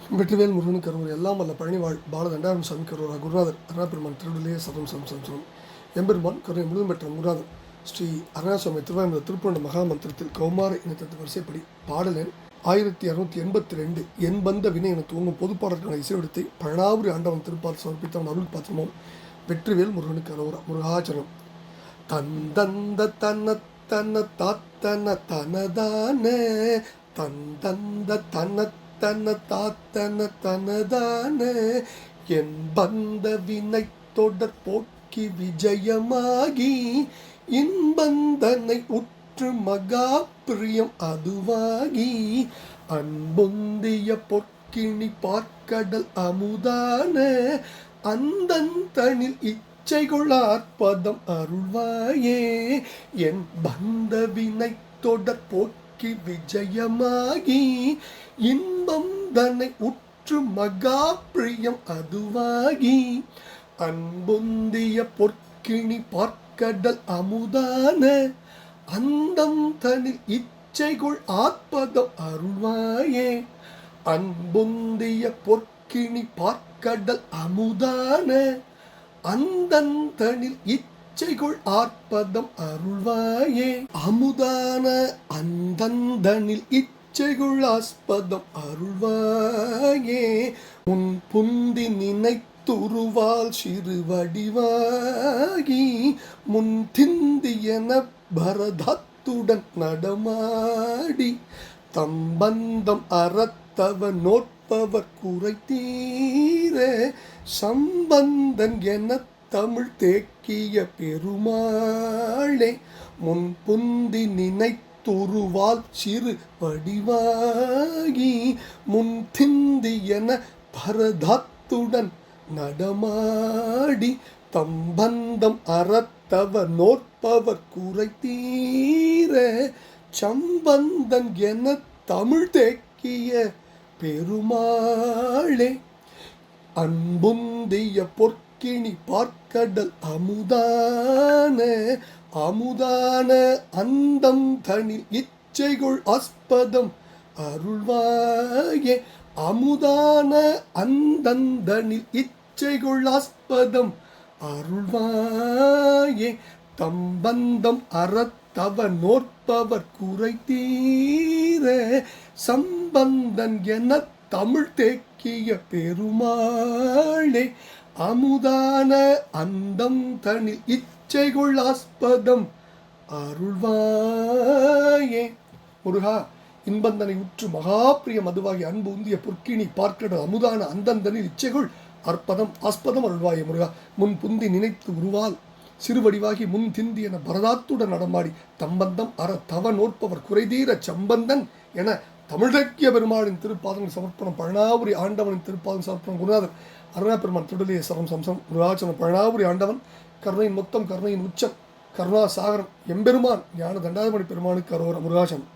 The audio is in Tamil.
வெற்றிவேல் முருகனுக்கு அருள் எல்லாம் வல்ல பழனிவாழ் பாலதண்டாரம் சாமி கருவரா குருநாதர் அருணாபெருமான் திருவிழையே சதம் சம் சம் சம் எம்பெருமான் கருணை முழுதும் பெற்ற குருநாதர் ஸ்ரீ அருணாசுவாமி திருவாயந்த திருப்பூண்ட மகாமந்திரத்தில் கௌமார இனத்தத்து வரிசைப்படி பாடல் எண் 1682 என் பந்த வினை என துவங்கும் பொதுப்பாடலுக்கான இசைவெடுத்தை பழனாபுரி ஆண்டவன் திருப்பால் சமர்ப்பித்தவன் அருள் பாத்திரமும் வெற்றிவேல் முருகனுக்கு அரோரா முருகாச்சரம் தந்தந்த தன்ன தன்ன தாத்தன தனதான தந்தந்த தன்ன தன தாத்தன தனதான என் பந்த வினை தொடர் போக்கி விஜயமாகி இன்பந்தனை உற்று மகா பிரியம் அதுவாகி அன்புந்திய பொற்கிணி பார்க்கடல் அமுதான அந்தந்தனில் இச்சைகள் ஆர்ப்பதம் அருள்வாயே என் பந்த வினை தொடர் போக்கி விஜயமாகி இன்பம் தன்னை உற்று மகா பிரியம் அதுவாகி அன்புந்திய பொற்கிணி பார்க்கடல் அமுதான அந்தம் தனில் இச்சைகள் ஆத்பதம் அருள்வாயே அன்புந்திய பொற்கிணி பார்க்கடல் அமுதான அந்தந்தனில் இச்சைகள் ஆர்ப்பதம் அருள்வாயே அமுதான அந்தந்தனில் இச்சைகள் ஆஸ்பதம் அருள்வாயே உன் புந்தி நினைத்துருவால் சிறு வடிவாகி முன் திந்தியன பரதத்துடன் நடமாடி தம்பந்தம் அறத்தவ நோட்பவர் குறை தீர சம்பந்தன் என தமிழ் தேக்கிய பெருமாளே முன் புந்தி நினைத்துருவால் சிறு வடிவாகி முன் திந்தியன பரதத்துடன் நடமாடி தம்பந்தம் அறத்தவ நோட்பவர் குறை தீர சம்பந்தன் என தமிழ் தேக்கிய பெருமாளே அன்புந்திய பொற்கிணி பார்க்கடல் அமுதான அமுதான அந்தம் தனில் இச்சைகள் ஆஸ்பதம் அருள்வாயே அமுதான அந்தந்தனில் இச்சைகள் ஆஸ்பதம் அருள்வாயே தம்பந்தம் அறத்தவ நோற்பவர் குறை தீர சம்பந்தன் என தமிழ் தேக்கிய பெருமாளே அமுதான அந்தம் தனில் இச்சைகள் ஆஸ்பதம் அருள்வாயே முருகா இன்பந்தனை உற்று மகாபிரிய மதுவாகி அன்பு உந்திய பொற்கிணி பார்க்கடல் அமுதான அந்தந்தனில் இச்சைகள் அற்பதம் ஆஸ்பதம் அருள்வாயே முருகா முன் புந்தி நினைத்து உருவால் சிறுவடிவாகி முன் திந்தி என பரதாத்துடன் நடமாடி தம்பந்தம் அற தவ நோற்பவர் குறைதீர சம்பந்தன் என தமிழக்கிய பெருமாளின் திருப்பாதங்கள் சமர்ப்பணம் பழனாபுரி ஆண்டவனின் திருப்பாதம் சமர்ப்பணம் குருநாதர் அருணா பெருமான் திருடலிய சரம் சம்சம் குருராச்சனம் பழனாபுரி ஆண்டவன் கருணையின் மொத்தம் கருணையின் உச்சம் கருணா சாகரம் எம்பெருமான் ஞான தண்டாதிபதி பெருமானுக்கு அரோர முருகாசனம்